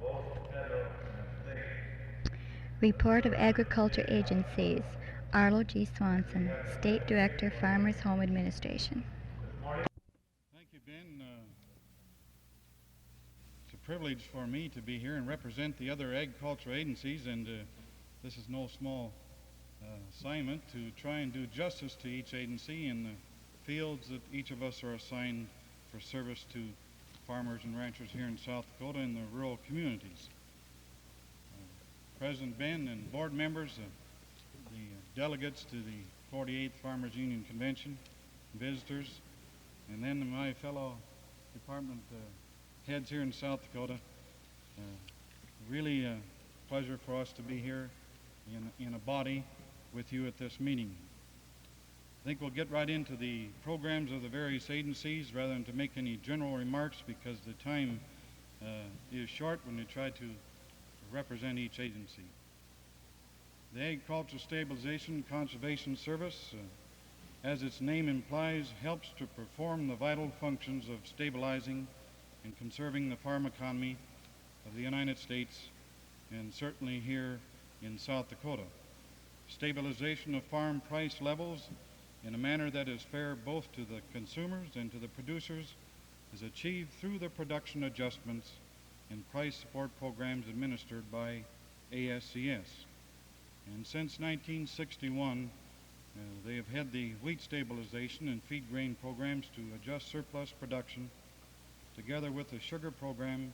both federal and state. Report of Agriculture Agencies. Arlo G. Swanson, State Director, Farmers Home Administration. Thank you, Ben. It's a privilege for me to be here and represent the other agricultural agencies, and this is no small assignment to try and do justice to each agency in the fields that each of us are assigned for service to farmers and ranchers here in South Dakota and the rural communities. President Ben and board members, the delegates to the 48th Farmers Union Convention, visitors, and then my fellow department heads here in South Dakota. Really a pleasure for us to be here in a body with you at this meeting. I think we'll get right into the programs of the various agencies rather than to make any general remarks, because the time is short when you try to represent each agency. The Agricultural Stabilization and Conservation Service, as its name implies, helps to perform the vital functions of stabilizing and conserving the farm economy of the United States, and certainly here in South Dakota. Stabilization of farm price levels in a manner that is fair both to the consumers and to the producers is achieved through the production adjustments and price support programs administered by ASCS. And since 1961, they have had the wheat stabilization and feed grain programs to adjust surplus production, together with the sugar program,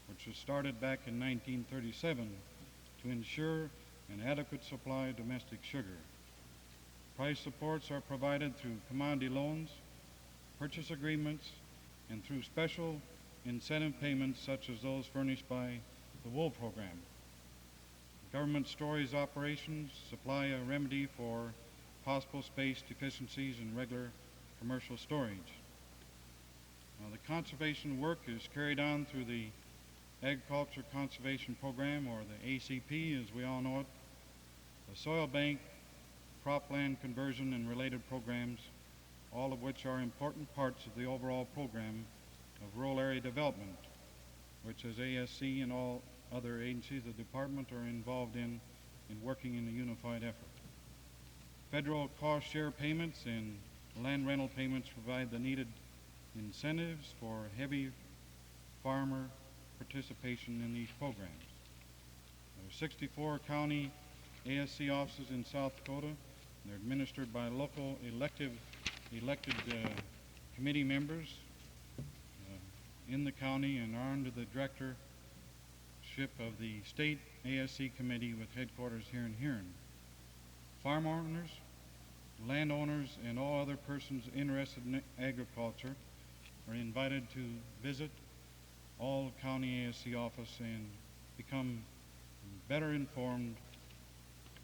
which was started back in 1937 to ensure an adequate supply of domestic sugar. Price supports are provided through commodity loans, purchase agreements, and through special incentive payments such as those furnished by the wool program. Government storage operations supply a remedy for possible space deficiencies in regular commercial storage. The conservation work is carried on through the Agriculture Conservation Program, or the ACP as we all know it, the soil bank, cropland conversion, and related programs, all of which are important parts of the overall program of rural area development, which as ASC and all other agencies of the department are involved in working in a unified effort. Federal cost share payments and land rental payments provide the needed incentives for heavy farmer participation in these programs. There are 64 county ASC offices in South Dakota. They're administered by local elected committee members in the county and are under the directorship of the state ASC committee with headquarters here in Huron. Farm owners, landowners, and all other persons interested in agriculture are invited to visit all county ASC office and become better informed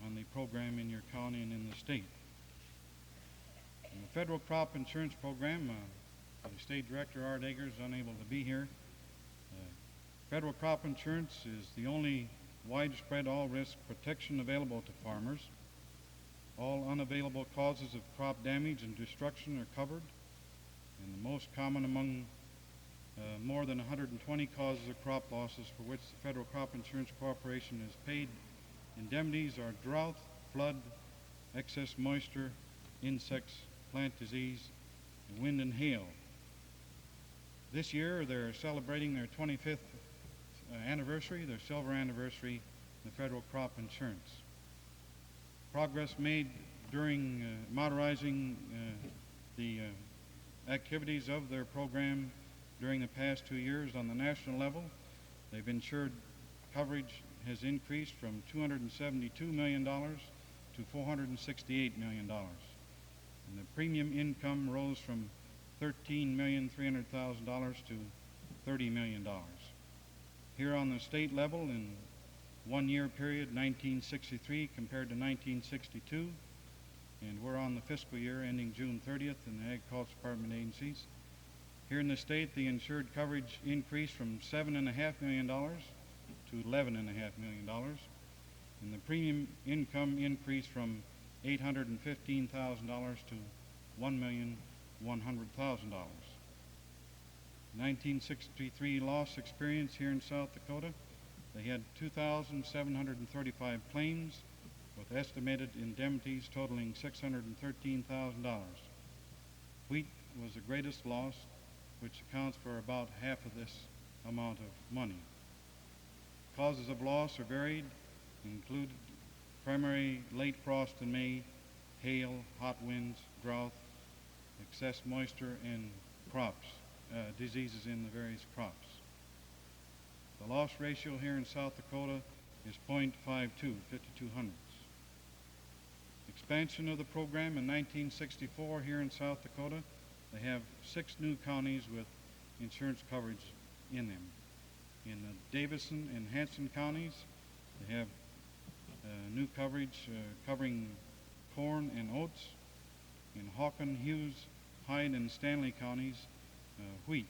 on the program in your county and in the state. In the federal crop insurance program, the state director, Art Eger, is unable to be here. Federal crop insurance is the only widespread all-risk protection available to farmers. All unavailable causes of crop damage and destruction are covered, and the most common among more than 120 causes of crop losses for which the Federal Crop Insurance Corporation has paid indemnities are drought, flood, excess moisture, insects, plant disease, and wind and hail. This year they're celebrating their 25th anniversary, their silver anniversary, in the federal crop insurance. Progress made during modernizing the activities of their program during the past 2 years on the national level. They've ensured coverage has increased from $272 million to $468 million. And the premium income rose from $13,300,000 to $30 million. Here on the state level, in 1 year period, 1963 compared to 1962, and we're on the fiscal year ending June 30th in the Agriculture Department agencies. Here in the state, the insured coverage increased from $7.5 million to $11.5 million, and the premium income increased from $815,000 to $1,100,000. 1963 loss experience here in South Dakota They had 2,735 claims with estimated indemnities totaling $613,000. Wheat was the greatest loss, which accounts for about half of this amount of money. Causes of loss are varied, include primary late frost in May, hail, hot winds, drought, excess moisture, and diseases in the various crops. The loss ratio here in South Dakota is 0.52, 52 hundredths. Expansion of the program in 1964 here in South Dakota, they have 6 new counties with insurance coverage in them. In the Davison and Hanson counties, they have new coverage covering corn and oats. In Hawken, Hughes, Hyde, and Stanley counties, wheat.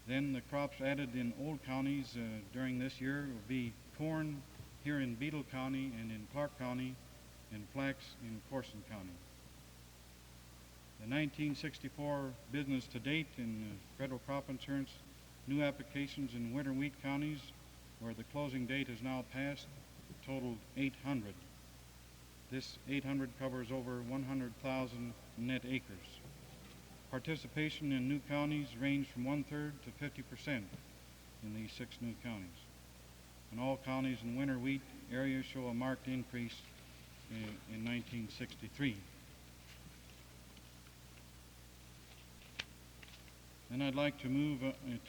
Then the crops added in old counties during this year will be corn here in Beadle County and in Clark County, and flax in Corson County. The 1964 business to date in federal crop insurance, new applications in winter wheat counties, where the closing date has now passed, totaled 800. This 800 covers over 100,000 net acres. Participation in new counties ranged from 1/3 to 50% in these 6 new counties. And all counties in winter wheat areas show a marked increase in 1963. Then I'd like to move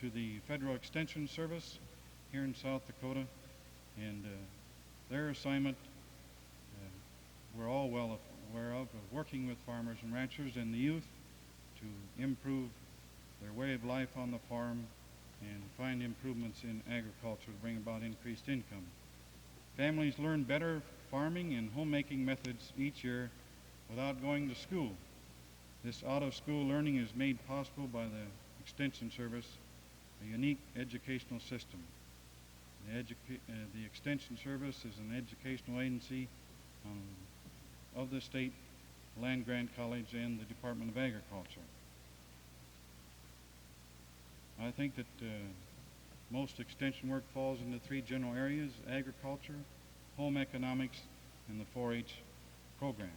to the Federal Extension Service here in South Dakota, and their assignment we're all well aware of working with farmers and ranchers and the youth to improve their way of life on the farm and find improvements in agriculture to bring about increased income. Families learn better farming and homemaking methods each year without going to school. This out-of-school learning is made possible by the Extension Service, a unique educational system. The Extension Service is an educational agency of the state land-grant college and the Department of Agriculture. I think that most extension work falls into 3 general areas: agriculture, home economics, and the 4-H program.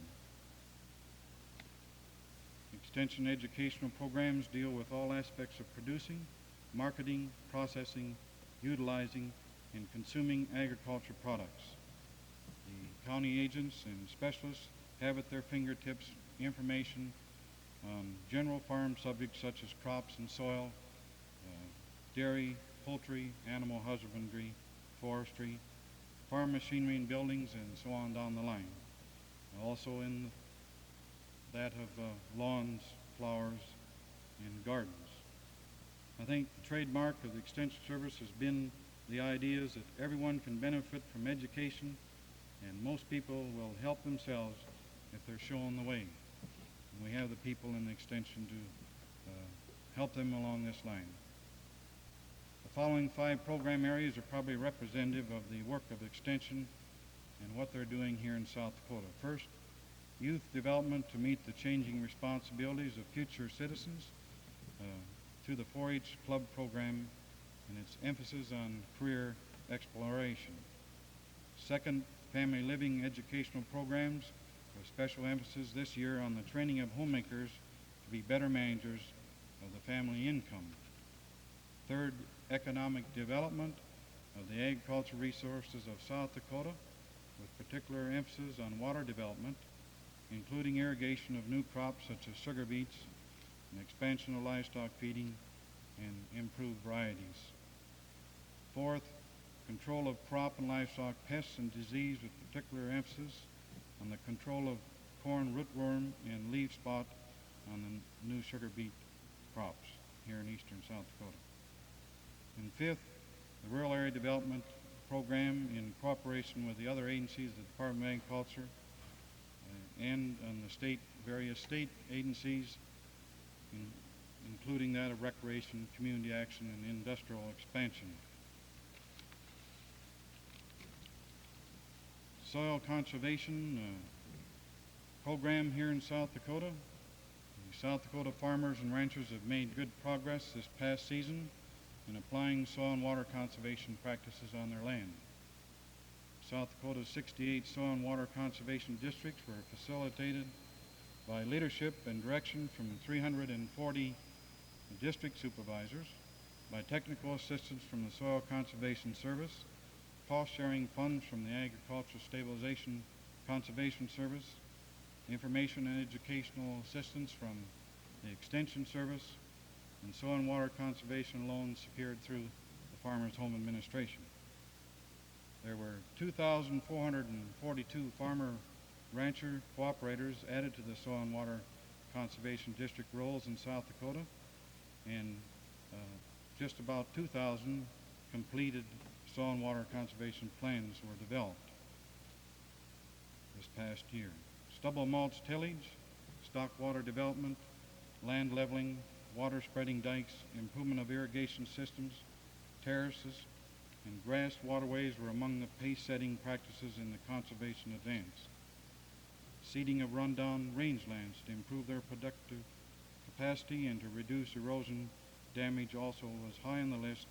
Extension educational programs deal with all aspects of producing, marketing, processing, utilizing, and consuming agriculture products. The county agents and specialists have at their fingertips information on general farm subjects such as crops and soil, dairy, poultry, animal husbandry, forestry, farm machinery and buildings, and so on down the line. Also in that of lawns, flowers, and gardens. I think the trademark of the Extension Service has been the ideas that everyone can benefit from education, and most people will help themselves if they're shown the way. And we have the people in the Extension to help them along this line. The following 5 program areas are probably representative of the work of Extension and what they're doing here in South Dakota. First, youth development to meet the changing responsibilities of future citizens through the 4-H club program and its emphasis on career exploration. Second, family living educational programs with special emphasis this year on the training of homemakers to be better managers of the family income. Third, economic development of the agricultural resources of South Dakota with particular emphasis on water development, including irrigation of new crops such as sugar beets and expansion of livestock feeding and improved varieties. Fourth, control of crop and livestock pests and disease with particular emphasis on the control of corn rootworm and leaf spot on the new sugar beet crops here in eastern South Dakota. And fifth, the Rural Area Development Program in cooperation with the other agencies, the Department of Agriculture, and on the various state agencies, including that of recreation, community action, and industrial expansion. Soil conservation program here in South Dakota. The South Dakota farmers and ranchers have made good progress this past season in applying soil and water conservation practices on their land. South Dakota's 68 soil and water conservation districts were facilitated by leadership and direction from 340 district supervisors, by technical assistance from the Soil Conservation Service, cost-sharing funds from the Agricultural Stabilization Conservation Service, information and educational assistance from the Extension Service, and soil and water conservation loans secured through the Farmers Home Administration. There were 2,442 farmer rancher cooperators added to the soil and water conservation district rolls in South Dakota, and just about 2,000 completed soil and water conservation plans were developed this past year. Stubble mulch tillage, stock water development, land leveling, water spreading dikes, improvement of irrigation systems, terraces, and grass waterways were among the pace-setting practices in the conservation advance. Seeding of rundown rangelands to improve their productive capacity and to reduce erosion damage also was high on the list,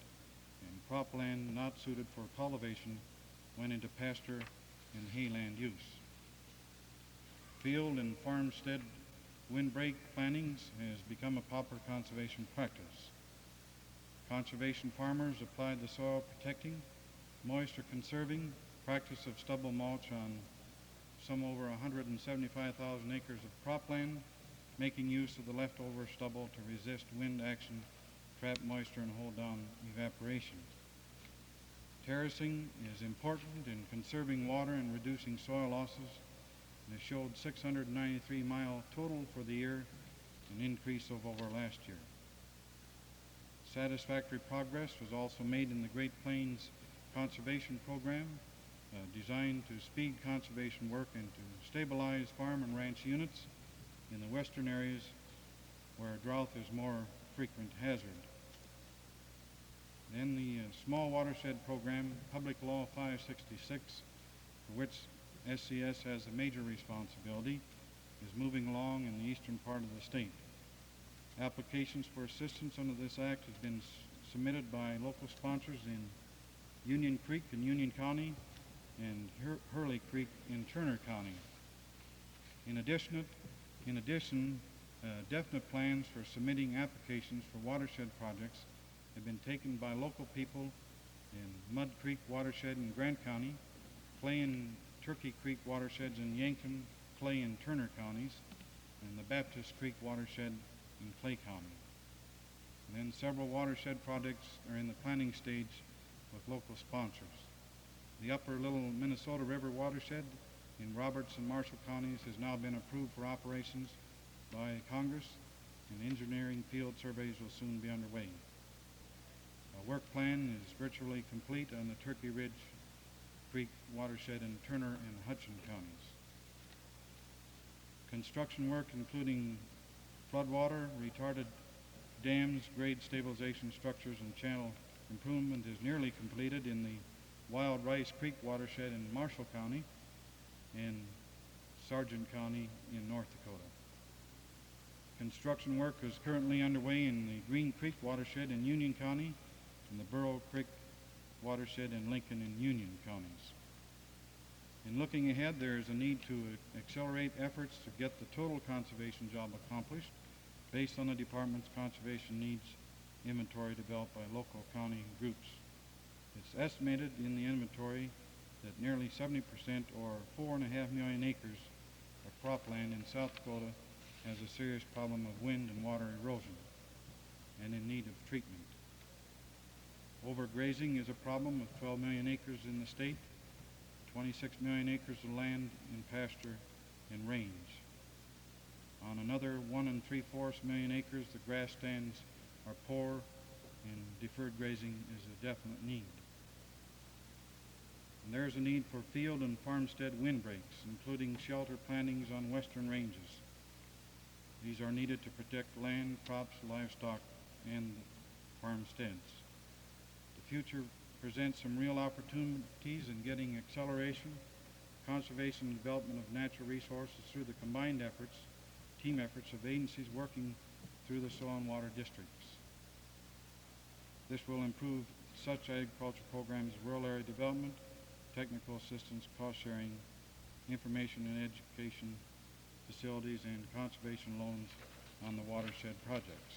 and cropland not suited for cultivation went into pasture and hayland use. Field and farmstead windbreak plantings has become a popular conservation practice. Conservation farmers applied the soil protecting, moisture conserving practice of stubble mulch on some over 175,000 acres of cropland, making use of the leftover stubble to resist wind action, trap moisture, and hold down evaporation. Terracing is important in conserving water and reducing soil losses, and it showed 693-mile total for the year, an increase over last year. Satisfactory progress was also made in the Great Plains Conservation Program, designed to speed conservation work and to stabilize farm and ranch units in the western areas where drought is more frequent hazard. Then the Small Watershed Program, Public Law 566, for which SCS has a major responsibility, is moving along in the eastern part of the state. Applications for assistance under this act have been submitted by local sponsors in Union Creek in Union County and Hurley Creek in Turner County. In addition, definite plans for submitting applications for watershed projects have been taken by local people in Mud Creek Watershed in Grant County, Clay and Turkey Creek watersheds in Yankton, Clay, and Turner counties, and the Baptist Creek watershed in Clay County. And then several watershed projects are in the planning stage with local sponsors. The Upper Little Minnesota River watershed in Roberts and Marshall counties has now been approved for operations by Congress, and engineering field surveys will soon be underway. A work plan is virtually complete on the Turkey Ridge Creek watershed in Turner and Hudson counties. Construction work including floodwater, retarded dams, grade stabilization structures, and channel improvement is nearly completed in the Wild Rice Creek watershed in Marshall County and Sargent County in North Dakota. Construction work is currently underway in the Green Creek watershed in Union County and the Burrow Creek watershed in Lincoln and Union counties. In looking ahead, there is a need to accelerate efforts to get the total conservation job accomplished based on the department's conservation needs inventory developed by local county groups. It's estimated in the inventory that nearly 70% or 4.5 million acres of cropland in South Dakota has a serious problem of wind and water erosion and in need of treatment. Overgrazing is a problem with 12 million acres in the state, 26 million acres of land in pasture and range. On another 1 3/4 million acres, the grass stands are poor and deferred grazing is a definite need. And there is a need for field and farmstead windbreaks, including shelter plantings on western ranges. These are needed to protect land, crops, livestock, and farmsteads. The future presents some real opportunities in getting acceleration, conservation, and development of natural resources through the combined efforts, team efforts of agencies working through the soil and water districts. This will improve such agriculture programs as rural area development, technical assistance, cost sharing, information and education facilities, and conservation loans on the watershed projects.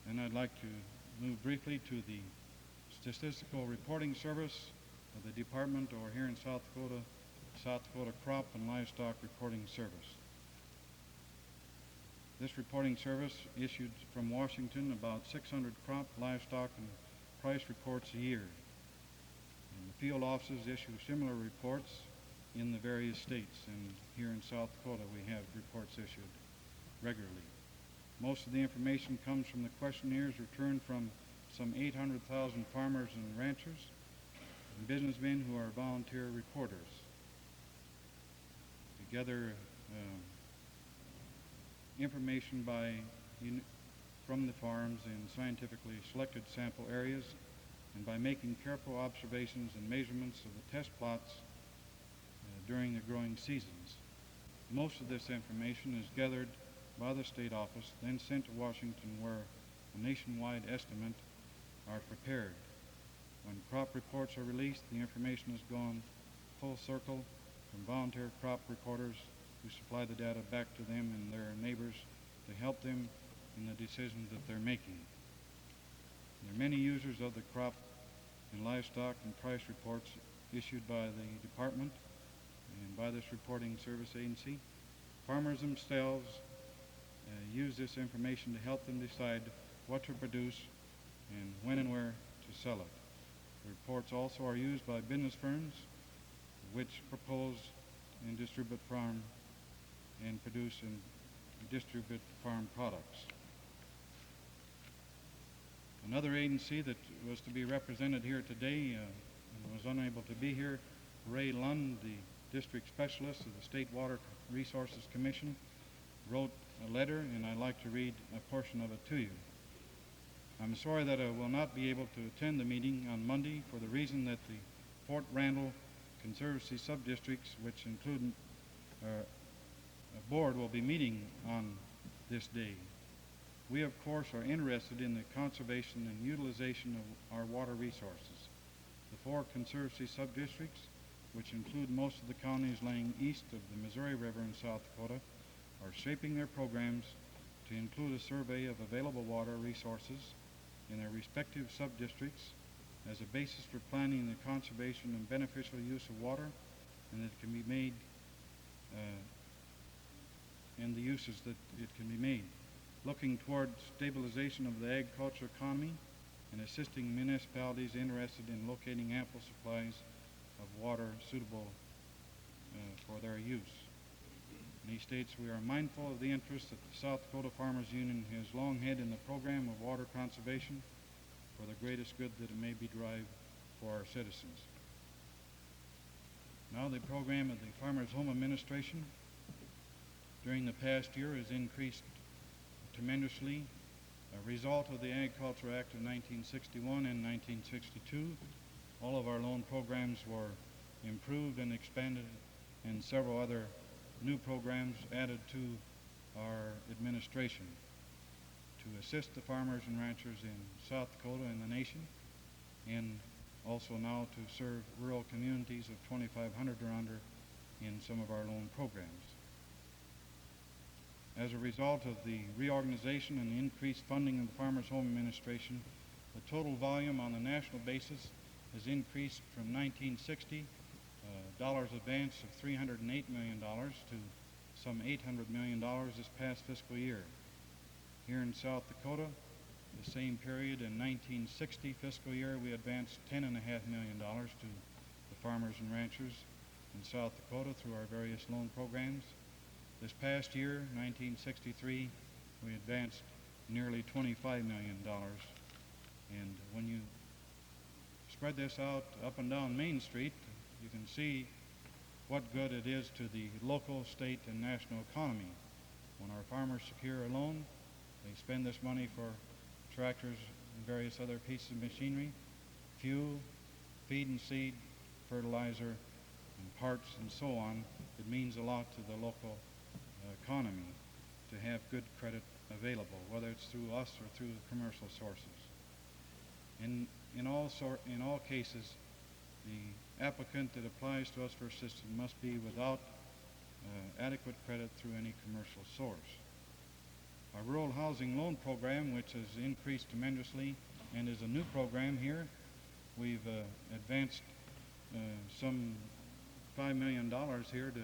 And I'd like to move briefly to the Statistical Reporting Service of the Department, or here in South Dakota Crop and Livestock Reporting Service. This reporting service issued from Washington about 600 crop, livestock, and price reports a year. And the field offices issue similar reports in the various states, and here in South Dakota we have reports issued regularly. Most of the information comes from the questionnaires returned from some 800,000 farmers and ranchers and businessmen who are volunteer reporters. We gather information from the farms in scientifically selected sample areas, and by making careful observations and measurements of the test plots during the growing seasons. Most of this information is gathered by the state office, then sent to Washington, where a nationwide estimate are prepared. When crop reports are released, the information has gone full circle from volunteer crop reporters who supply the data back to them and their neighbors to help them in the decisions that they're making. There are many users of the crop and livestock and price reports issued by the department and by this reporting service agency. Farmers themselves use this information to help them decide what to produce and when and where to sell it. The reports also are used by business firms which propose and distribute farm and produce and distribute farm products. Another agency that was to be represented here today and was unable to be here, Ray Lund, the district specialist of the State Water Resources Commission, wrote a letter, and I'd like to read a portion of it to you. I'm sorry that I will not be able to attend the meeting on Monday for the reason that the Fort Randall Conservancy sub-districts, which include a board, will be meeting on this day. We, of course, are interested in the conservation and utilization of our water resources. The 4 conservancy sub-districts, which include most of the counties laying east of the Missouri River in South Dakota, are shaping their programs to include a survey of available water resources in their respective sub-districts as a basis for planning the conservation and beneficial use of water, and that can be made, and the uses that it can be made, looking toward stabilization of the agriculture economy and assisting municipalities interested in locating ample supplies of water suitable for their use. And he states, we are mindful of the interest that the South Dakota Farmers Union has long had in the program of water conservation for the greatest good that it may be derived for our citizens. Now the program of the Farmers Home Administration during the past year has increased tremendously. A result of the Agriculture Act of 1961 and 1962, all of our loan programs were improved and expanded, and several other new programs added to our administration to assist the farmers and ranchers in South Dakota and the nation, and also now to serve rural communities of 2,500 or under in some of our loan programs. As a result of the reorganization and the increased funding of the Farmers Home Administration, the total volume on the national basis has increased from 1960 dollars advance of $308 million to some $800 million this past fiscal year. Here in South Dakota, the same period in 1960 fiscal year, we advanced $10.5 million to the farmers and ranchers in South Dakota through our various loan programs. This past year, 1963, we advanced nearly $25 million. And when you spread this out up and down Main Street, you can see what good it is to the local, state, and national economy. When our farmers secure a loan, they spend this money for tractors and various other pieces of machinery, fuel, feed and seed, fertilizer, and parts, and so on. It means a lot to the local economy to have good credit available, whether it's through us or through the commercial sources. In all cases, the applicant that applies to us for assistance must be without adequate credit through any commercial source. Our rural housing loan program, which has increased tremendously and is a new program here, we've advanced some $5 million here to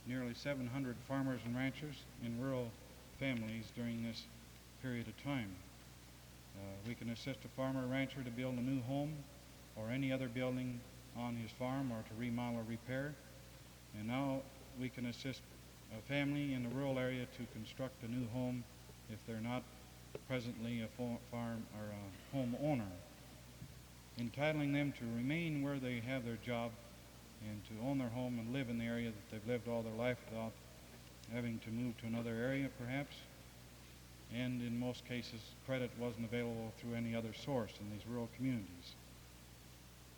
nearly 700 farmers and ranchers in rural families during this period of time. We can assist a farmer or rancher to build a new home or any other building on his farm or to remodel or repair. And now we can assist a family in a rural area to construct a new home if they're not presently a farm or a home owner, entitling them to remain where they have their job and to own their home and live in the area that they've lived all their life without having to move to another area perhaps. And in most cases, credit wasn't available through any other source in these rural communities.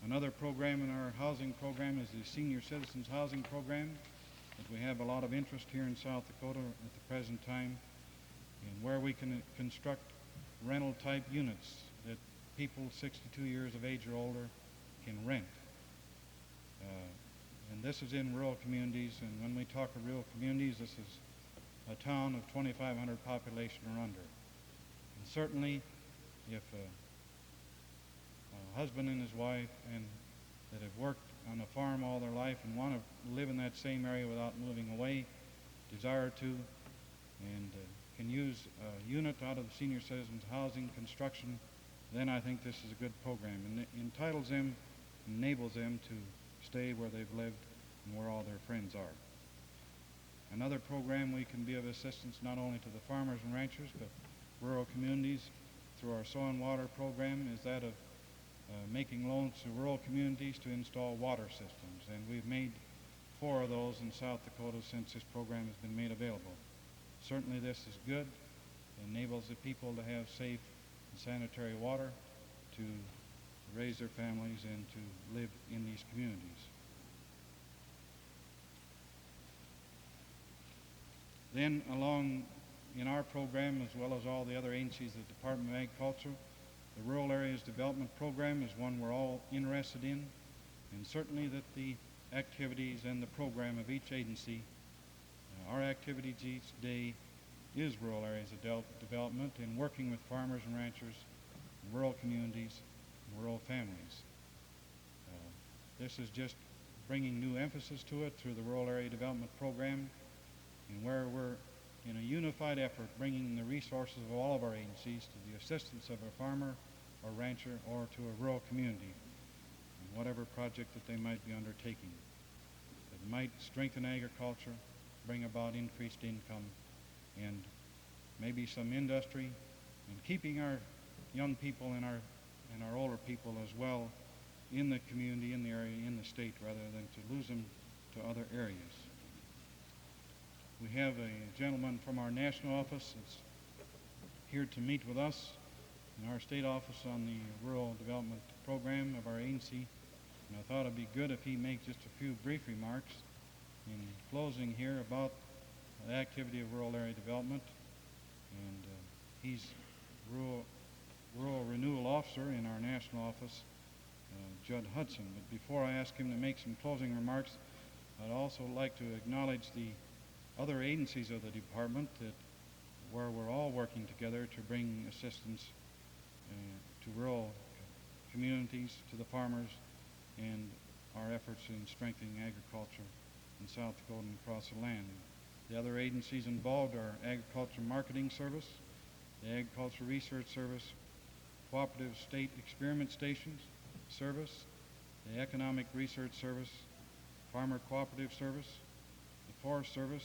Another program in our housing program is the Senior Citizens Housing Program, that we have a lot of interest here in South Dakota at the present time, and where we can construct rental type units that people 62 years of age or older can rent. And this is in rural communities, and when we talk of rural communities, this is a town of 2,500 population or under. And certainly, if a husband and his wife and that have worked on a farm all their life and want to live in that same area without moving away, desire to, and can use a unit out of the senior citizens housing construction, then I think this is a good program, and it entitles them, enables them to stay where they've lived and where all their friends are. Another program we can be of assistance not only to the farmers and ranchers but rural communities through our soil and water program is that of making loans to rural communities to install water systems, and we've made 4 of those in South Dakota since this program has been made available. Certainly this is good. It enables the people to have safe and sanitary water to raise their families and to live in these communities. Then along in our program, as well as all the other agencies of the Department of Agriculture, the Rural Areas Development Program is one we're all interested in, and certainly that the activities and the program of each agency, our activities each day is rural areas of development and working with farmers and ranchers, and rural communities, and rural families. This is just bringing new emphasis to it through the Rural Area Development Program, and where we're in a unified effort bringing the resources of all of our agencies to the assistance of a farmer or rancher or to a rural community in whatever project that they might be undertaking that might strengthen agriculture, bring about increased income, and maybe some industry, and keeping our young people and our older people as well in the community, in the area, in the state, rather than to lose them to other areas. We have a gentleman from our national office that's here to meet with us in our state office on the rural development program of our agency, and I thought it'd be good if he makes just a few brief remarks in closing here about the activity of rural area development. And he's rural renewal officer in our national office, Judd Hudson. But before I ask him to make some closing remarks, I'd also like to acknowledge the other agencies of the department where we're all working together to bring assistance to rural communities, to the farmers, and our efforts in strengthening agriculture in South Dakota and across the land. The other agencies involved are Agriculture Marketing Service, the Agriculture Research Service, Cooperative State Experiment Stations Service, the Economic Research Service, Farmer Cooperative Service, the Forest Service,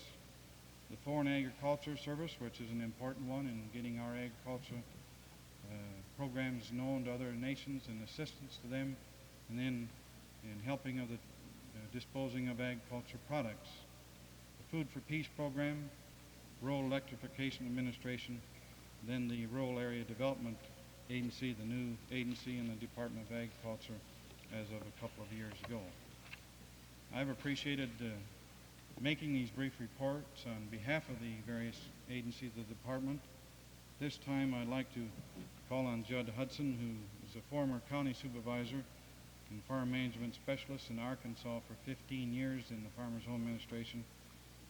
the Foreign Agriculture Service, which is an important one in getting our agriculture programs known to other nations and assistance to them, and then in helping of the disposing of agriculture products. The Food for Peace Program, Rural Electrification Administration, then the Rural Area Development Agency, the new agency in the Department of Agriculture as of a couple of years ago. I've appreciated making these brief reports on behalf of the various agencies of the department, This time I'd like to call on Judd Hudson, who is a former county supervisor and farm management specialist in Arkansas for 15 years in the Farmers Home Administration,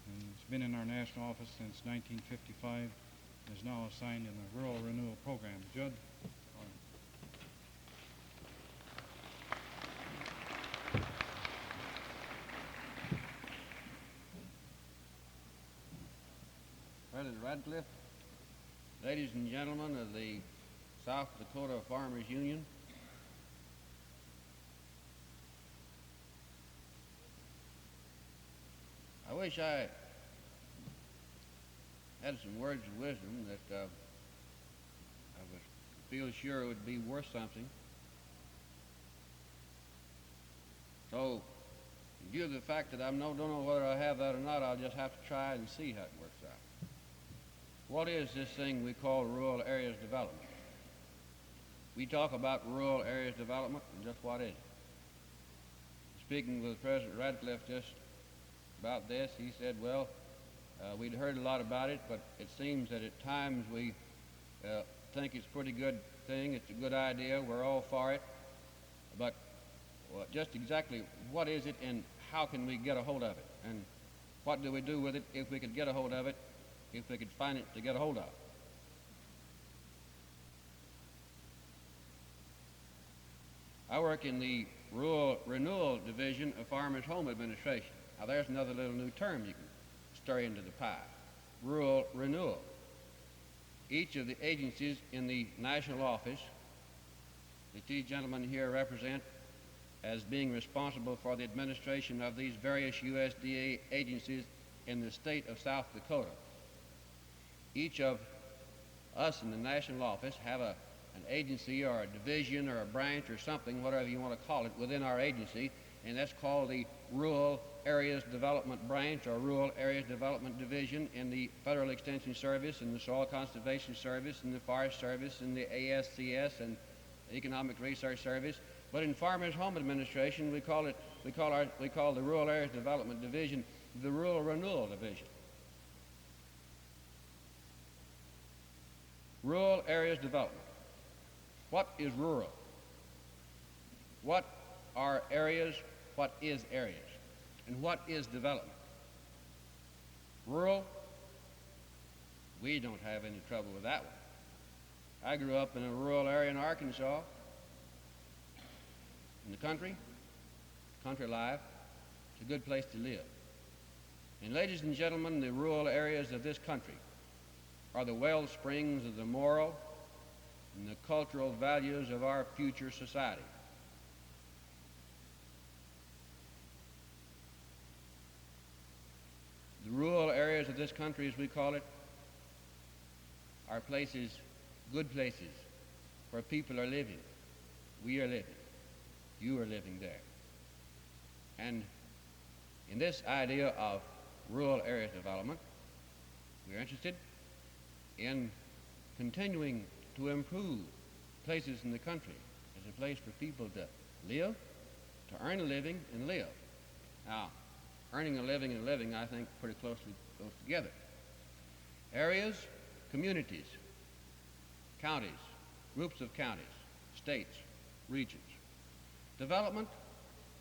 and has been in our national office since 1955, and is now assigned in the Rural Renewal Program. Judd? President Radcliffe, ladies and gentlemen of the South Dakota Farmers Union, I wish I had some words of wisdom that I would feel sure would be worth something. So, in view of the fact that I don't know whether I have that or not, I'll just have to try and see how it works out. What is this thing we call rural areas development? We talk about rural areas development, and just what is it? Speaking with President Radcliffe just about this, he said, well, we'd heard a lot about it, but it seems that at times we think it's a pretty good thing, it's a good idea, we're all for it, but just exactly what is it and how can we get a hold of it? And what do we do with it if we could get a hold of it, if we could find it to get a hold of? I work in the Rural Renewal Division of Farmers Home Administration. Now there's another little new term you can stir into the pie. Rural Renewal. Each of the agencies in the national office that these gentlemen here represent as being responsible for the administration of these various USDA agencies in the state of South Dakota. Each of us in the national office have an agency or a division or a branch or something, whatever you want to call it, within our agency, and that's called the Rural Areas Development Branch or Rural Areas Development Division in the Federal Extension Service and the Soil Conservation Service and the Forest Service and the ASCS and the Economic Research Service. But in Farmers Home Administration, we call the Rural Areas Development Division the Rural Renewal Division. Rural areas development. What is rural? What are areas? What is areas? And what is development? Rural, we don't have any trouble with that one. I grew up in a rural area in Arkansas, in the country life. It's a good place to live. And ladies and gentlemen, the rural areas of this country are the well springs of the moral and the cultural values of our future society. The rural areas of this country, as we call it, are places, good places, where people are living. We are living. You are living there. And in this idea of rural areas development, we're interested in continuing to improve places in the country as a place for people to live, to earn a living and live. Now, earning a living and living, I think, pretty closely goes together. Areas, communities, counties, groups of counties, states, regions. Development,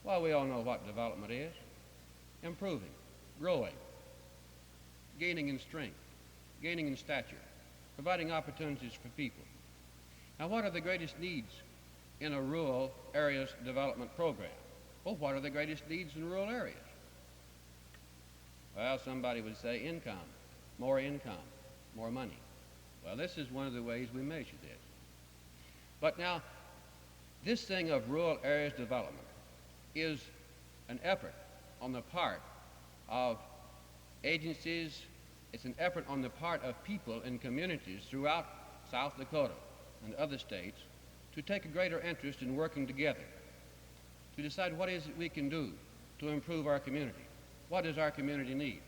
well, we all know what development is. Improving, growing, gaining in strength, gaining in stature, providing opportunities for people. Now, what are the greatest needs in a rural areas development program? Well, what are the greatest needs in rural areas? Well, somebody would say income, more money. Well, this is one of the ways we measure this. But now, this thing of rural areas development is an effort on the part of agencies. It's an effort on the part of people and communities throughout South Dakota and other states to take a greater interest in working together, to decide what is it we can do to improve our community. What does our community need?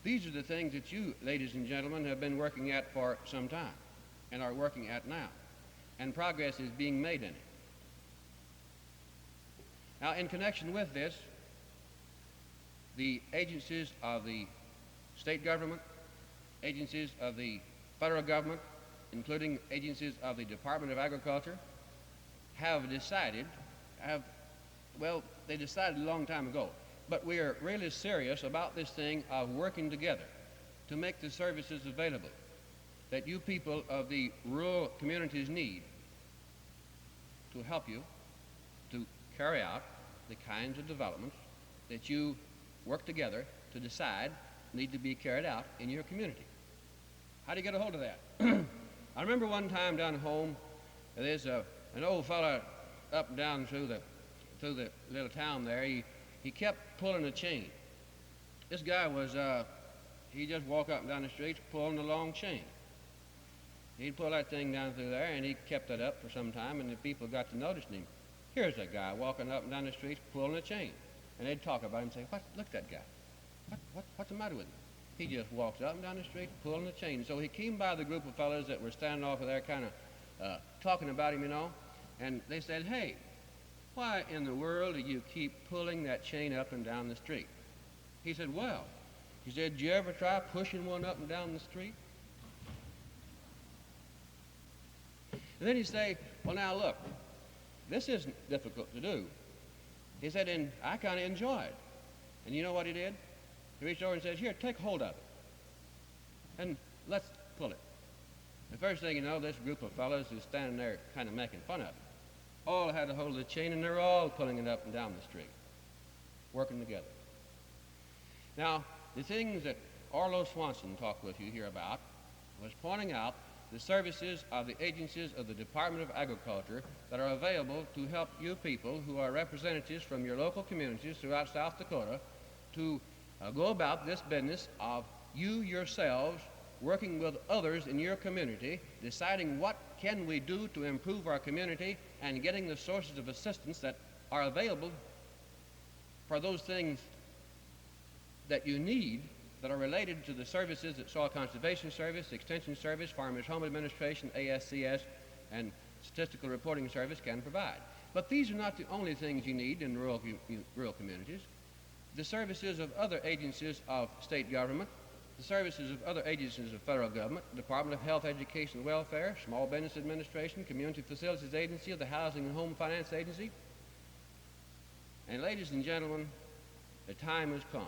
These are the things that you, ladies and gentlemen, have been working at for some time and are working at now, and progress is being made in it. Now, in connection with this, the agencies of the state government, agencies of the federal government, including agencies of the Department of Agriculture, have decided, they decided a long time ago, but we are really serious about this thing of working together to make the services available that you people of the rural communities need to help you to carry out the kinds of developments that you work together to decide need to be carried out in your community. How do you get a hold of that? I remember one time down home, there's an old fella up and down through the little town there. He kept pulling a chain. This guy was, he just walked up and down the street pulling a long chain. He'd pull that thing down through there, and he kept that up for some time, and the people got to noticing him. Here's that guy walking up and down the street pulling a chain. And they'd talk about him and say, look at that guy. What's the matter with him? He just walks up and down the street pulling a chain. So he came by the group of fellows that were standing off of there kind of talking about him, and they said, hey, why in the world do you keep pulling that chain up and down the street? He said, well, he said, did you ever try pushing one up and down the street? And then he'd say, well, now look, this isn't difficult to do. He said, and I kind of enjoy it. And you know what he did? He reached over and said, here, take hold of it. And let's pull it. The first thing you know, this group of fellows is standing there kind of making fun of him. All had a hold of the chain, and they're all pulling it up and down the street, working together. Now, the things that Arlo Swanson talked with you here about was pointing out the services of the agencies of the Department of Agriculture that are available to help you people who are representatives from your local communities throughout South Dakota to go about this business of you yourselves working with others in your community, deciding what can we do to improve our community and getting the sources of assistance that are available for those things that you need that are related to the services that Soil Conservation Service, Extension Service, Farmers Home Administration, ASCS, and Statistical Reporting Service can provide. But these are not the only things you need in rural communities. The services of other agencies of state government, the services of other agencies of federal government, Department of Health, Education, and Welfare, Small Business Administration, Community Facilities Agency, the Housing and Home Finance Agency. And ladies and gentlemen, the time has come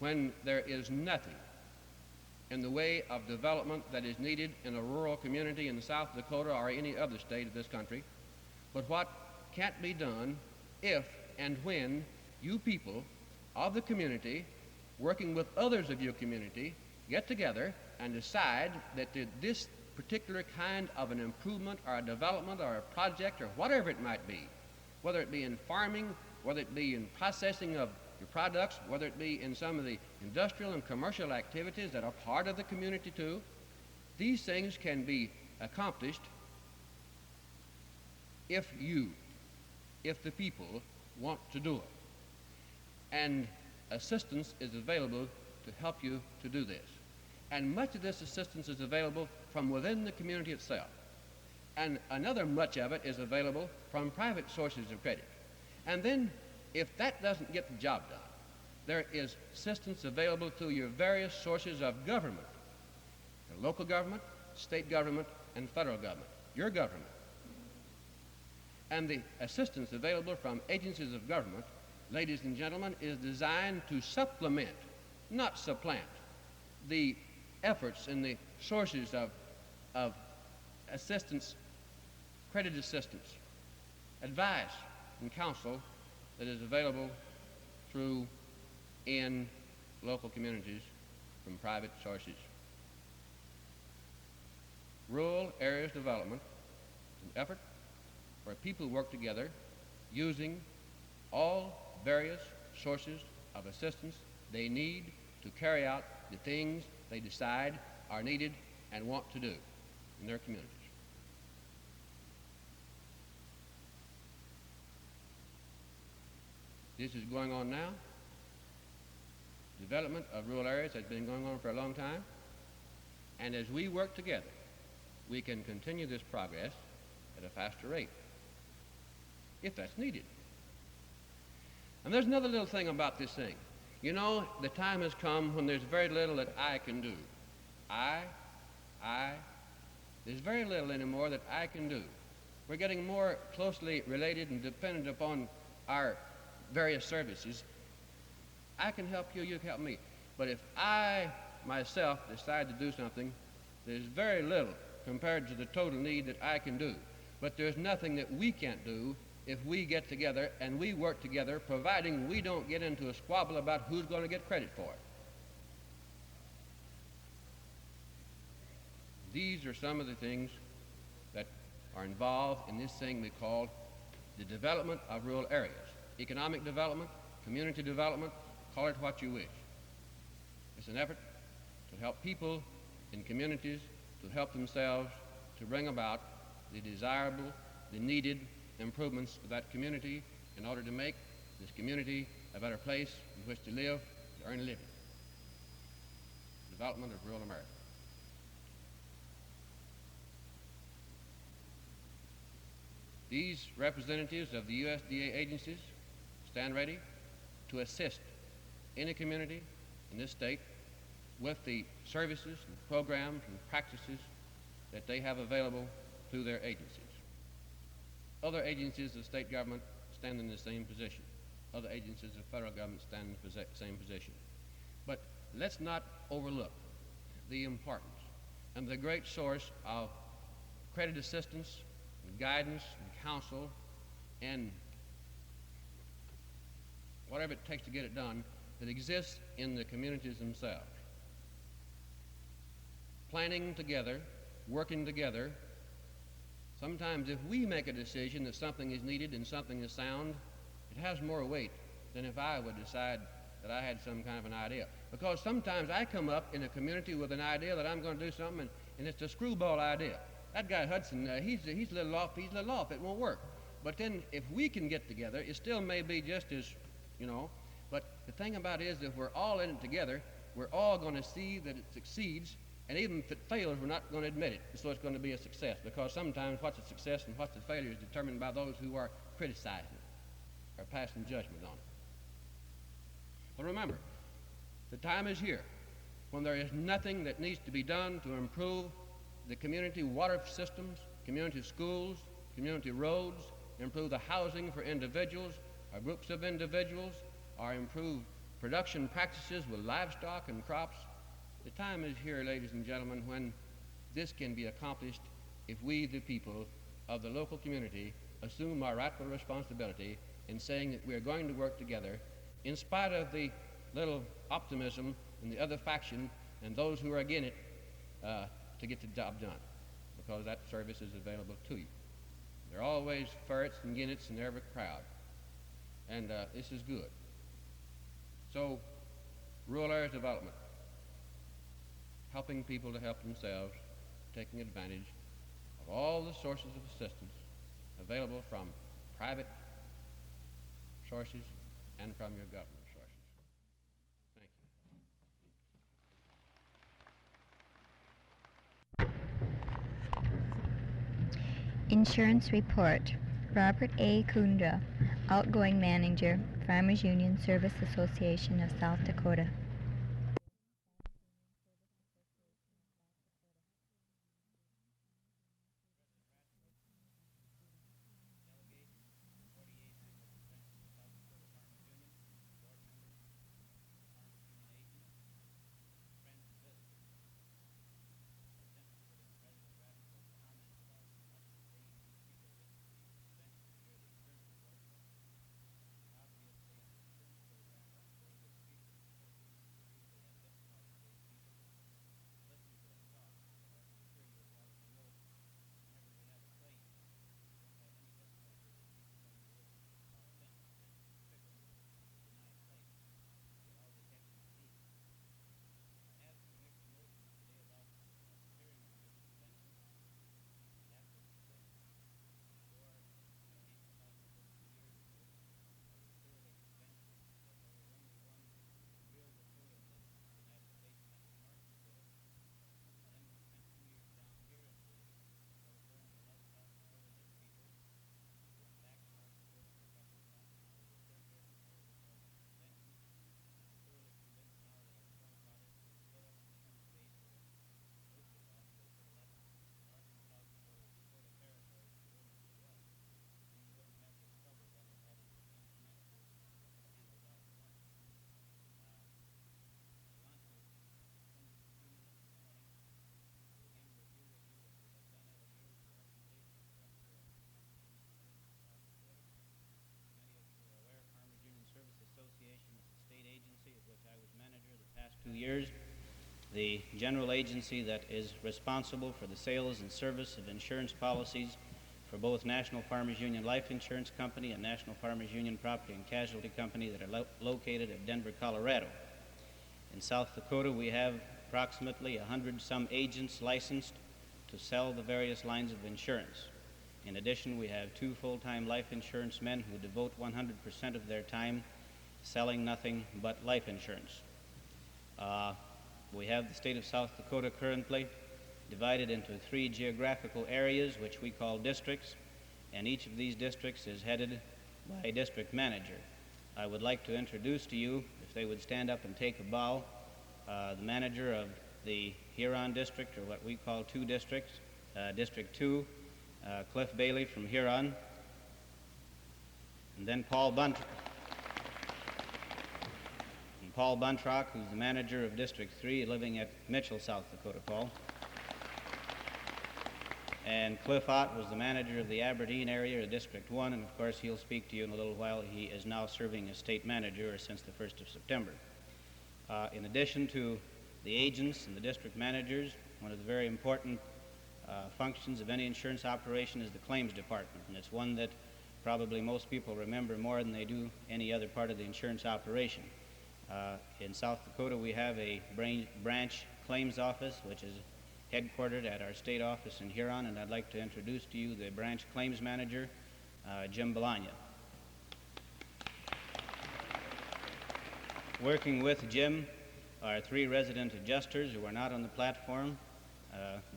when there is nothing in the way of development that is needed in a rural community in South Dakota or any other state of this country, but what can't be done if and when you people of the community, working with others of your community, get together and decide that this particular kind of an improvement or a development or a project or whatever it might be, whether it be in farming, whether it be in processing of your products, whether it be in some of the industrial and commercial activities that are part of the community too, these things can be accomplished if the people want to do it. And assistance is available to help you to do this. And much of this assistance is available from within the community itself. And another much of it is available from private sources of credit. And then, if that doesn't get the job done, there is assistance available through your various sources of government, your local government, state government, and federal government, your government. And the assistance available from agencies of government, ladies and gentlemen, is designed to supplement, not supplant, the efforts and the sources of assistance, credit assistance, advice, and counsel that is available through in local communities from private sources. Rural areas development is an effort where people work together using all various sources of assistance they need to carry out the things they decide are needed and want to do in their communities. This is going on now. Development of rural areas has been going on for a long time. And as we work together, we can continue this progress at a faster rate, if that's needed. And there's another little thing about this thing. You know, the time has come when there's very little that I can do. I, There's very little anymore that I can do. We're getting more closely related and dependent upon our various services. I can help you, you can help me. But if I myself decide to do something, there's very little compared to the total need that I can do. But there's nothing that we can't do if we get together and we work together, providing we don't get into a squabble about who's going to get credit for it. These are some of the things that are involved in this thing we call the development of rural areas. Economic development, community development, call it what you wish. It's an effort to help people in communities to help themselves to bring about the desirable, the needed improvements of that community in order to make this community a better place in which to live, to earn a living. Development of rural America. These representatives of the USDA agencies stand ready to assist any community in this state with the services and programs and practices that they have available through their agencies. Other agencies of state government stand in the same position. Other agencies of federal government stand in the same position. But let's not overlook the importance and the great source of credit assistance and guidance and counsel and whatever it takes to get it done that exists in the communities themselves. Planning together, working together. Sometimes if we make a decision that something is needed and something is sound, it has more weight than if I would decide that I had some kind of an idea. Because sometimes I come up in a community with an idea that I'm going to do something, and it's a screwball idea. That guy Hudson, he's a little off, it won't work. But then if we can get together, it still may be just as, but the thing about it is that if we're all in it together, we're all going to see that it succeeds, and even if it fails, we're not going to admit it, so it's going to be a success, because sometimes what's a success and what's a failure is determined by those who are criticizing it or passing judgment on it. But remember, the time is here when there is nothing that needs to be done to improve the community water systems, community schools, community roads, improve the housing for individuals or groups of individuals, or improve production practices with livestock and crops. The time is here, ladies and gentlemen, when this can be accomplished if we, the people of the local community, assume our rightful responsibility in saying that we are going to work together in spite of the little optimism in the other faction and those who are against it to get the job done, because that service is available to you. There are always ferrets and guineas in every crowd, and this is good. So, rural areas development, helping people to help themselves, taking advantage of all the sources of assistance available from private sources and from your government sources. Thank you. Insurance report. Robert A. Kudrna, outgoing manager, Farmers Union Service Association of South Dakota. the general agency that is responsible for the sales and service of insurance policies for both National Farmers Union Life Insurance Company and National Farmers Union Property and Casualty Company that are located at Denver, Colorado. In South Dakota, we have approximately 100-some agents licensed to sell the various lines of insurance. In addition, we have 2 full-time life insurance men who devote 100% of their time selling nothing but life insurance. We have the state of South Dakota currently divided into 3 geographical areas, which we call districts, and each of these districts is headed by a district manager. I would like to introduce to you, if they would stand up and take a bow, the manager of the Huron district, or what we call 2 districts, District 2, Cliff Bailey from Huron, and then Paul Buntrock, who's the manager of District 3, living at Mitchell, South Dakota, Paul. And Cliff Ott was the manager of the Aberdeen area, or District 1, and of course he'll speak to you in a little while. He is now serving as state manager since the 1st of September. In addition to the agents and the district managers, one of the very important functions of any insurance operation is the claims department, and it's one that probably most people remember more than they do any other part of the insurance operation. In South Dakota, we have a branch claims office, which is headquartered at our state office in Huron, and I'd like to introduce to you the branch claims manager, Jim Belanya. Working with Jim are 3 resident adjusters who are not on the platform,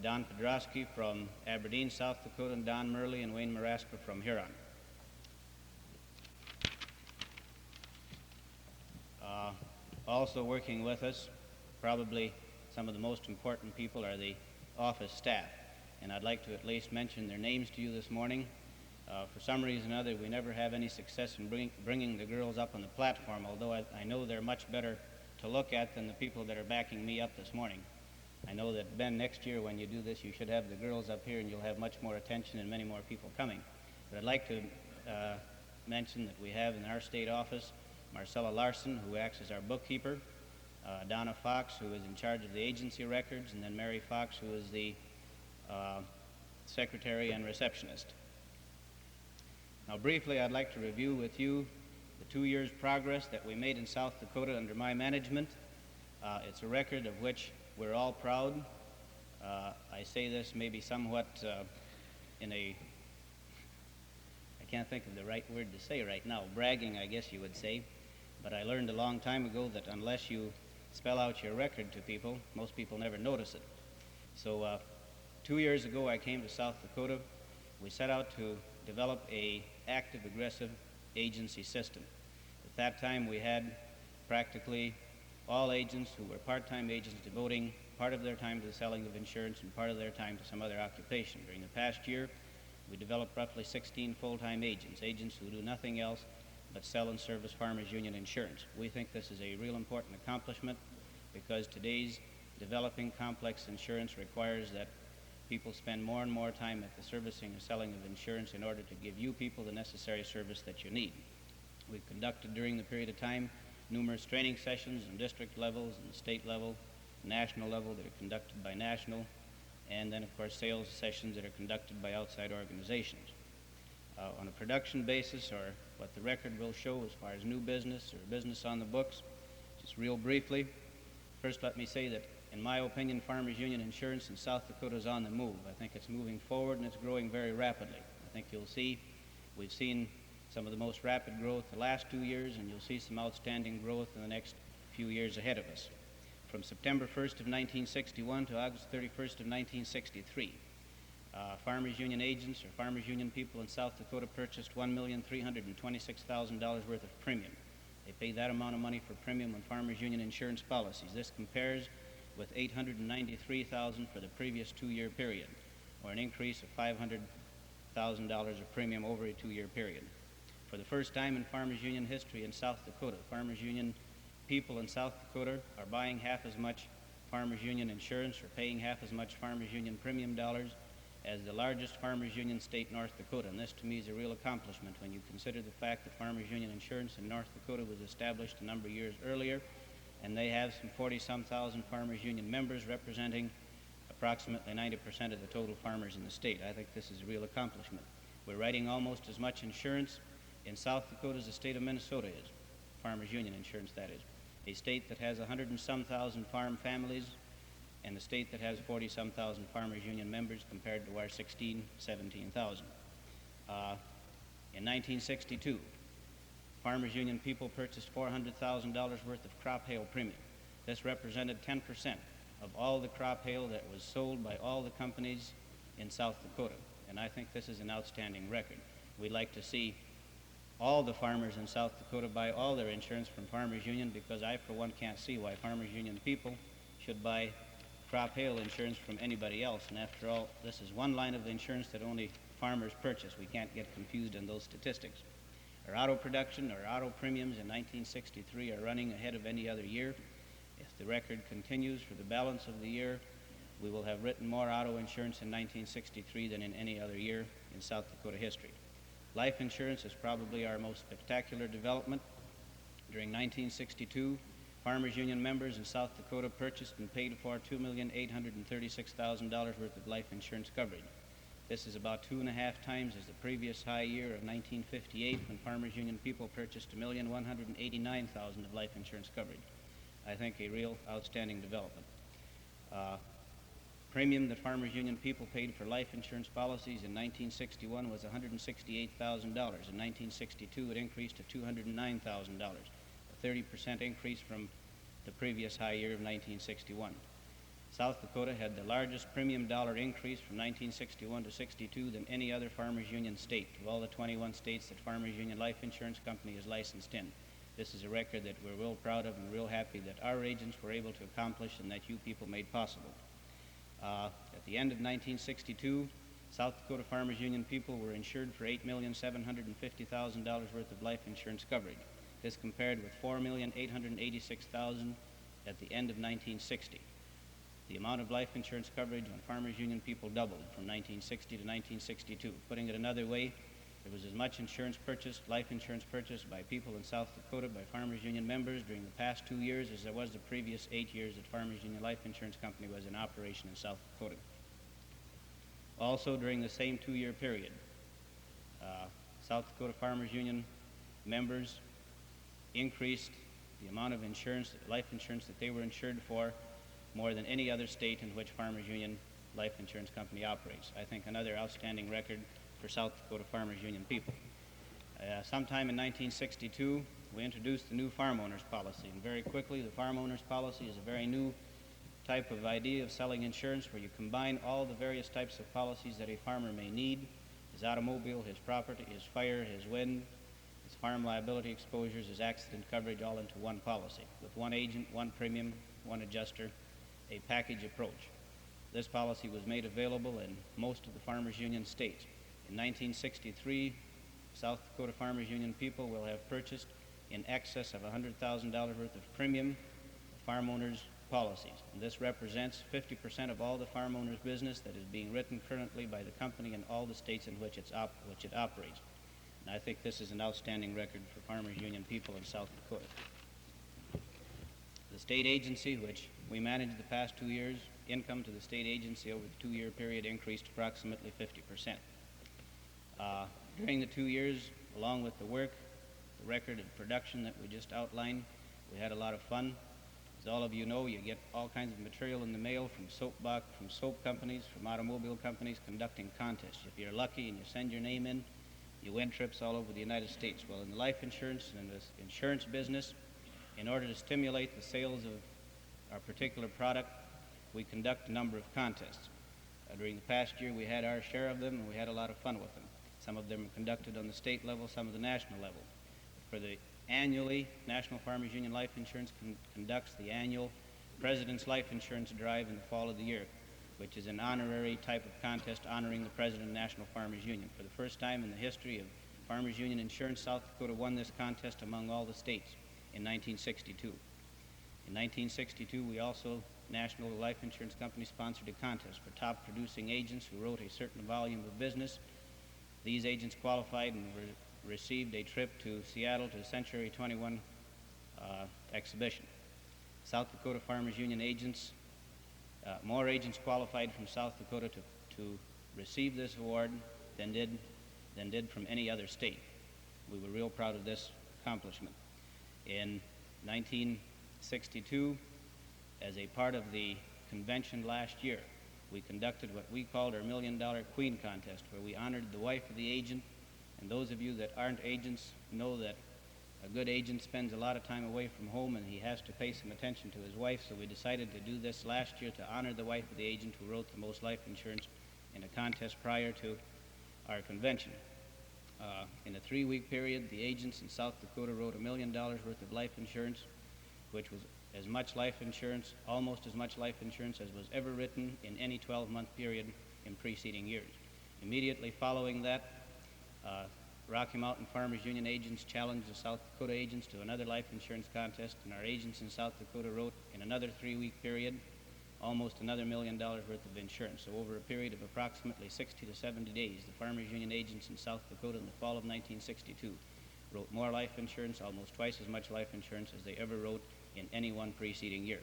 Don Podrosky from Aberdeen, South Dakota, and Don Murley and Wayne Marasca from Huron. Also working with us, probably some of the most important people, are the office staff, and I'd like to at least mention their names to you this morning. For some reason or other, we never have any success in bringing the girls up on the platform, although I know they're much better to look at than the people that are backing me up this morning. I know that, Ben, next year when you do this, you should have the girls up here and you'll have much more attention and many more people coming. But I'd like to mention that we have in our state office Marcella Larson, who acts as our bookkeeper, Donna Fox, who is in charge of the agency records, and then Mary Fox, who is the secretary and receptionist. Now, briefly, I'd like to review with you the 2 years' progress that we made in South Dakota under my management. It's a record of which we're all proud. I say this maybe somewhat in a, I can't think of the right word to say right now, bragging, I guess you would say, but I learned a long time ago that unless you spell out your record to people, most people never notice it. So 2 years ago I came to South Dakota. We set out to develop a active, aggressive agency system. At that time we had practically all agents who were part-time agents devoting part of their time to the selling of insurance and part of their time to some other occupation. During the past year, we developed roughly 16 full-time agents who do nothing else but sell and service Farmers Union insurance. We think this is a real important accomplishment because today's developing complex insurance requires that people spend more and more time at the servicing and selling of insurance in order to give you people the necessary service that you need. We've conducted during the period of time numerous training sessions on district levels and state level, national level that are conducted by national, and then of course sales sessions that are conducted by outside organizations. On a production basis, or what the record will show as far as new business or business on the books, just real briefly, first let me say that in my opinion, Farmers Union Insurance in South Dakota is on the move. I think it's moving forward and it's growing very rapidly. I think you'll see, we've seen some of the most rapid growth the last 2 years, and you'll see some outstanding growth in the next few years ahead of us. From September 1st of 1961 to August 31st of 1963, Farmers Union agents or Farmers Union people in South Dakota purchased $1,326,000 worth of premium. They paid that amount of money for premium on Farmers Union insurance policies. This compares with $893,000 for the previous 2-year period, or an increase of $500,000 of premium over a 2-year period. For the first time in Farmers Union history in South Dakota, Farmers Union people in South Dakota are buying half as much Farmers Union insurance or paying half as much Farmers Union premium dollars as the largest Farmers Union state, North Dakota. And this to me is a real accomplishment when you consider the fact that Farmers Union insurance in North Dakota was established a number of years earlier and they have some 40-some thousand Farmers Union members representing approximately 90% of the total farmers in the state. I think this is a real accomplishment. We're writing almost as much insurance in South Dakota as the state of Minnesota is, Farmers Union insurance, that is. A state that has 100 and some thousand farm families, and a state that has 40-some thousand Farmers Union members compared to our 17,000. In 1962, Farmers Union people purchased $400,000 worth of crop hail premium. This represented 10% of all the crop hail that was sold by all the companies in South Dakota, and I think this is an outstanding record. We'd like to see all the farmers in South Dakota buy all their insurance from Farmers Union, because I, for one, can't see why Farmers Union people should buy crop hail insurance from anybody else. And after all, this is one line of insurance that only farmers purchase. We can't get confused in those statistics. Our auto production, our auto premiums in 1963 are running ahead of any other year. If the record continues for the balance of the year, we will have written more auto insurance in 1963 than in any other year in South Dakota history. Life insurance is probably our most spectacular development. During 1962, Farmers Union members in South Dakota purchased and paid for $2,836,000 worth of life insurance coverage. This is about 2.5 times as the previous high year of 1958, when Farmers Union people purchased $1,189,000 of life insurance coverage. I think a real outstanding development. Premium that Farmers Union people paid for life insurance policies in 1961 was $168,000. In 1962, it increased to $209,000, a 30% increase from the previous high year of 1961. South Dakota had the largest premium dollar increase from 1961 to 62 than any other Farmers Union state, of all the 21 states that Farmers Union Life Insurance Company is licensed in. This is a record that we're real proud of and real happy that our agents were able to accomplish and that you people made possible. At the end of 1962, South Dakota Farmers Union people were insured for $8,750,000 worth of life insurance coverage. This compared with $4,886,000 at the end of 1960. The amount of life insurance coverage on Farmers Union people doubled from 1960 to 1962. Putting it another way, there was as much life insurance purchased by people in South Dakota by Farmers Union members during the past 2 years as there was the previous 8 years that Farmers Union Life Insurance Company was in operation in South Dakota. Also, during the same 2-year period, South Dakota Farmers Union members increased the amount of life insurance that they were insured for more than any other state in which Farmers Union Life Insurance Company operates. I think another outstanding record for South Dakota Farmers Union people. Sometime in 1962, we introduced the new farm owners policy, and very quickly the farm owners policy is a very new type of idea of selling insurance where you combine all the various types of policies that a farmer may need: his automobile, his property, his fire, his wind, his farm liability exposures, his accident coverage, all into one policy with one agent, one premium, one adjuster, a package approach. This policy was made available in most of the Farmers Union states. In 1963, South Dakota Farmers Union people will have purchased in excess of $100,000 worth of premium farm owners policies. And this represents 50% of all the farm owners business that is being written currently by the company in all the states in which it operates. And I think this is an outstanding record for Farmers Union people in South Dakota. The state agency, which we managed the past 2 years, income to the state agency over the 2-year period increased approximately 50%. During the 2 years, along with the work, the record of production that we just outlined, we had a lot of fun. As all of you know, you get all kinds of material in the mail from soap companies, from automobile companies conducting contests. If you're lucky and you send your name in, you win trips all over the United States. Well, in the life insurance and the insurance business, in order to stimulate the sales of our particular product, we conduct a number of contests. During the past year, we had our share of them, and we had a lot of fun with them. Some of them are conducted on the state level, some at the national level. For the annually, National Farmers Union Life Insurance conducts the annual President's Life Insurance Drive in the fall of the year, which is an honorary type of contest honoring the President of National Farmers Union. For the first time in the history of Farmers Union Insurance, South Dakota won this contest among all the states in 1962. In 1962, we also, National Life Insurance Company, sponsored a contest for top producing agents who wrote a certain volume of business. These agents qualified and received a trip to Seattle to the Century 21 exhibition. South Dakota Farmers Union agents, more agents qualified from South Dakota to receive this award than did from any other state. We were real proud of this accomplishment. In 1962, as a part of the convention last year, we conducted what we called our $1 Million Queen Contest, where we honored the wife of the agent. And those of you that aren't agents know that a good agent spends a lot of time away from home and he has to pay some attention to his wife, so we decided to do this last year to honor the wife of the agent who wrote the most life insurance in a contest prior to our convention. In a 3-week period, the agents in South Dakota wrote $1 million worth of life insurance, which was as much life insurance, almost as much life insurance as was ever written in any 12-month period in preceding years. Immediately following that, Rocky Mountain Farmers Union agents challenged the South Dakota agents to another life insurance contest, and our agents in South Dakota wrote in another 3-week period almost another $1 million worth of insurance. So over a period of approximately 60 to 70 days, the Farmers Union agents in South Dakota in the fall of 1962 wrote more life insurance, almost twice as much life insurance as they ever wrote in any one preceding year.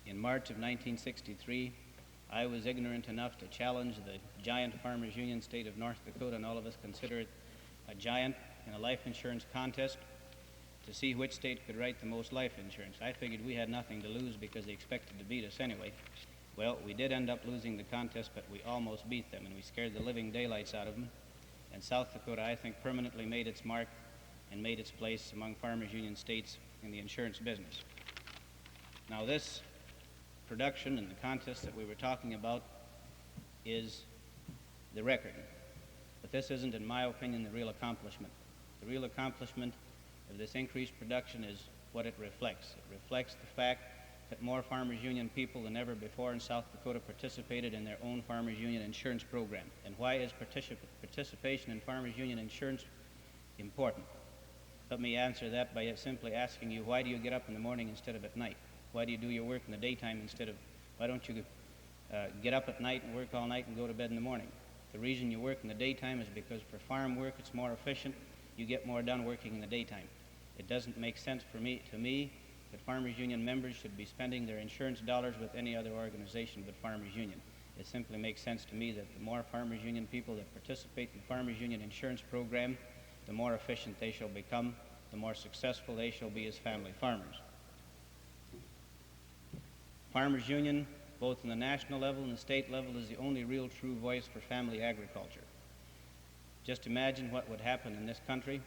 In March of 1963, I was ignorant enough to challenge the giant Farmers Union state of North Dakota, and all of us consider it a giant in a life insurance contest, to see which state could write the most life insurance. I figured we had nothing to lose because they expected to beat us anyway. Well, we did end up losing the contest, but we almost beat them, and we scared the living daylights out of them. And South Dakota, I think, permanently made its mark and made its place among Farmers Union states in the insurance business. Now, this production and the contest that we were talking about is the record. But this isn't, in my opinion, the real accomplishment. The real accomplishment of this increased production is what it reflects. It reflects the fact that more Farmers Union people than ever before in South Dakota participated in their own Farmers Union insurance program. And why is participation in Farmers Union insurance important? Let me answer that by simply asking you, why do you get up in the morning instead of at night? Why do you do your work in the daytime why don't you get up at night and work all night and go to bed in the morning? The reason you work in the daytime is because for farm work it's more efficient. You get more done working in the daytime. It doesn't make sense to me that Farmers Union members should be spending their insurance dollars with any other organization but Farmers Union. It simply makes sense to me that the more Farmers Union people that participate in the Farmers Union insurance program, the more efficient they shall become, the more successful they shall be as family farmers. Farmers Union, both in the national level and the state level, is the only real true voice for family agriculture. Just imagine what would happen in this country.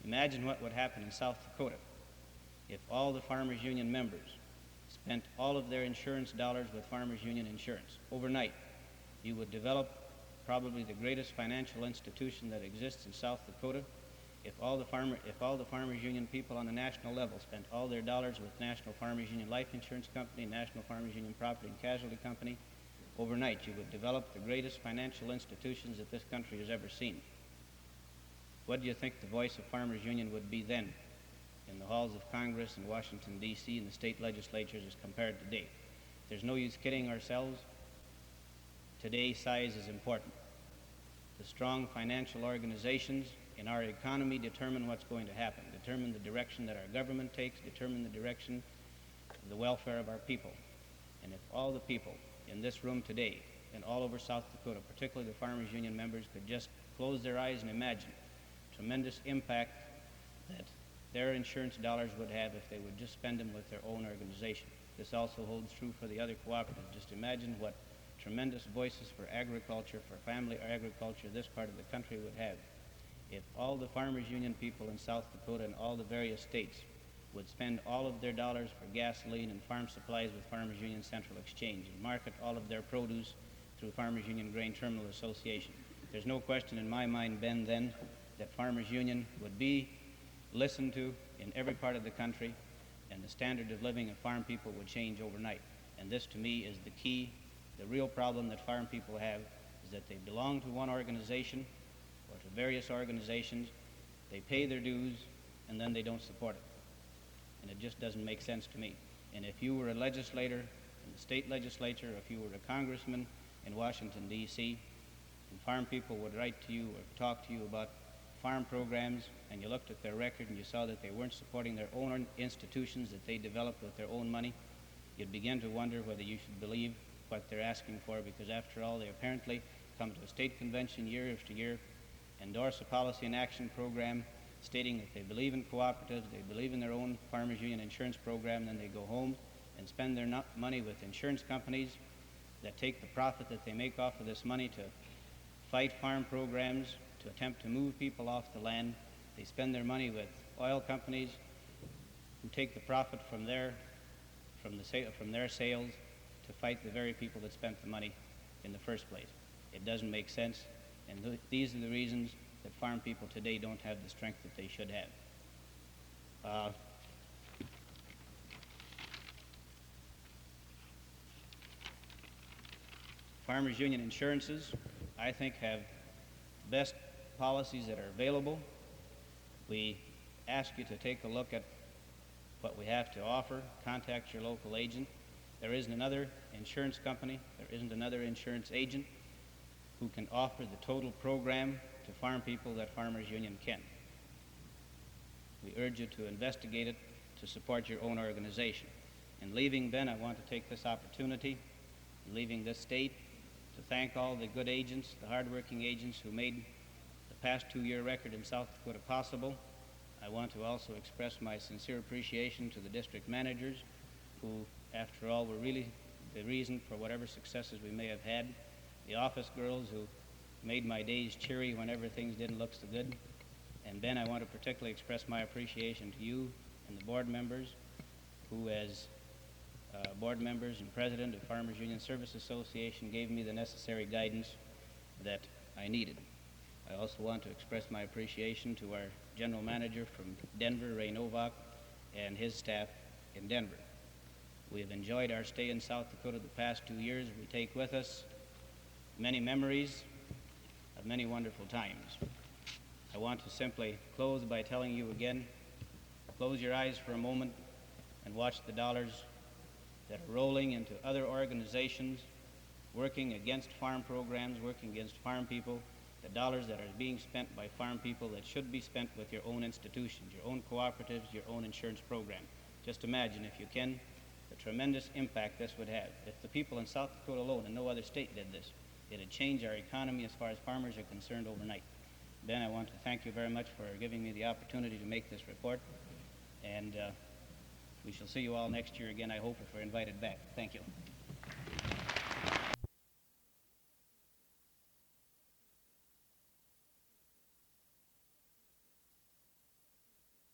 Imagine what would happen in South Dakota if all the Farmers Union members spent all of their insurance dollars with Farmers Union insurance. Overnight, you would develop probably the greatest financial institution that exists in South Dakota. If all the Farmers Union people on the national level spent all their dollars with National Farmers Union Life Insurance Company, National Farmers Union Property and Casualty Company, overnight you would develop the greatest financial institutions that this country has ever seen. What do you think the voice of Farmers Union would be then in the halls of Congress in Washington, D.C., and the state legislatures as compared to today? There's no use kidding ourselves. Today, size is important. The strong financial organizations in our economy determine what's going to happen, determine the direction that our government takes, determine the direction of the welfare of our people. And if all the people in this room today and all over South Dakota, particularly the Farmers Union members, could just close their eyes and imagine the tremendous impact that their insurance dollars would have if they would just spend them with their own organization. This also holds true for the other cooperatives. Just imagine what tremendous voices for agriculture, for family agriculture, this part of the country would have if all the Farmers Union people in South Dakota and all the various states would spend all of their dollars for gasoline and farm supplies with Farmers Union Central Exchange and market all of their produce through Farmers Union Grain Terminal Association. There's no question in my mind, Ben, then, that Farmers Union would be listened to in every part of the country, and the standard of living of farm people would change overnight. And this, to me, is the key. The real problem that farm people have is that they belong to one organization or to various organizations, they pay their dues, and then they don't support it. And it just doesn't make sense to me. And if you were a legislator in the state legislature, or if you were a congressman in Washington, D.C., and farm people would write to you or talk to you about farm programs and you looked at their record and you saw that they weren't supporting their own institutions that they developed with their own money, you'd begin to wonder whether you should believe what they're asking for, because after all, they apparently come to a state convention year after year, endorse a policy and action program stating that they believe in cooperatives, they believe in their own Farmers Union insurance program, then they go home and spend their money with insurance companies that take the profit that they make off of this money to fight farm programs, to attempt to move people off the land. They spend their money with oil companies who take the profit from their sales to fight the very people that spent the money in the first place. It doesn't make sense, and these are the reasons that farm people today don't have the strength that they should have. Farmers Union insurances, I think, have the best policies that are available. We ask you to take a look at what we have to offer. Contact your local agent. There isn't another insurance company, there isn't another insurance agent who can offer the total program to farm people that Farmers Union can. We urge you to investigate it, to support your own organization. In leaving, Ben, I want to take this opportunity, in leaving this state, to thank all the good agents, the hardworking agents who made the past 2-year record in South Dakota possible. I want to also express my sincere appreciation to the district managers who, after all, were really the reason for whatever successes we may have had. The office girls who made my days cheery whenever things didn't look so good. And Ben, I want to particularly express my appreciation to you and the board members who, as board members and president of Farmers Union Service Association, gave me the necessary guidance that I needed. I also want to express my appreciation to our general manager from Denver, Ray Novak, and his staff in Denver. We have enjoyed our stay in South Dakota the past 2 years. We take with us many memories of many wonderful times. I want to simply close by telling you again, close your eyes for a moment and watch the dollars that are rolling into other organizations working against farm programs, working against farm people, the dollars that are being spent by farm people that should be spent with your own institutions, your own cooperatives, your own insurance program. Just imagine, if you can, the tremendous impact this would have. If the people in South Dakota alone, and no other state did this, it'd change our economy as far as farmers are concerned overnight. Ben, I want to thank you very much for giving me the opportunity to make this report, and we shall see you all next year again, I hope, if we're invited back. Thank you.